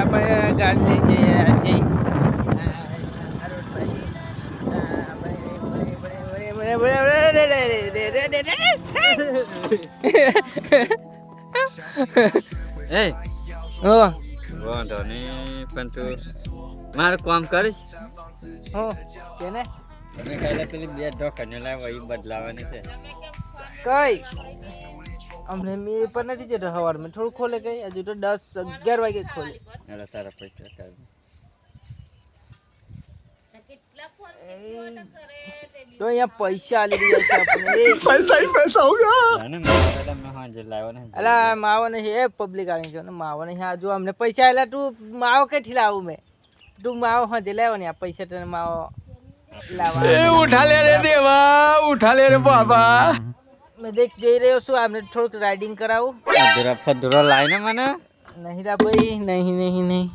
આપણે ગાડી લઈને જઈએ એ હો વાંધો નહીં પણ તું મારું કામ કરીશ હો કેને તમે કાલે પેલી બે ઢોકને લાવો એ બદલાવાની છે કઈ અમને મેં પણ નથી જતો સવારમાં થોડું ખોલે કઈ હજુ તો 10-11 વાગે ખોલે એટલે તારા પૈસા કાઢ તો અહીંયા પૈસા આલી રહ્યા છે આપણે पैसा ही पैसा होगा। અને મારા તમે હાજર લાવો ને અલા માવો નહીં એ પબ્લિક આવી છે ને માવો નહીં આ જો અમને પૈસા આલ્યા તું માવો કઈથી લાવું મેં તું માવો હજે લાવો ને આ પૈસા તને માવો લાવવા उठा ले रे देवा, उठा ले रे बाबा। મેં દેખ જઈ રહ્યો છું આમને થોડુંક રાઇડિંગ કરાવું ફદરો લાઈને મને નહીં રા ભાઈ નહીં નહીં નહીં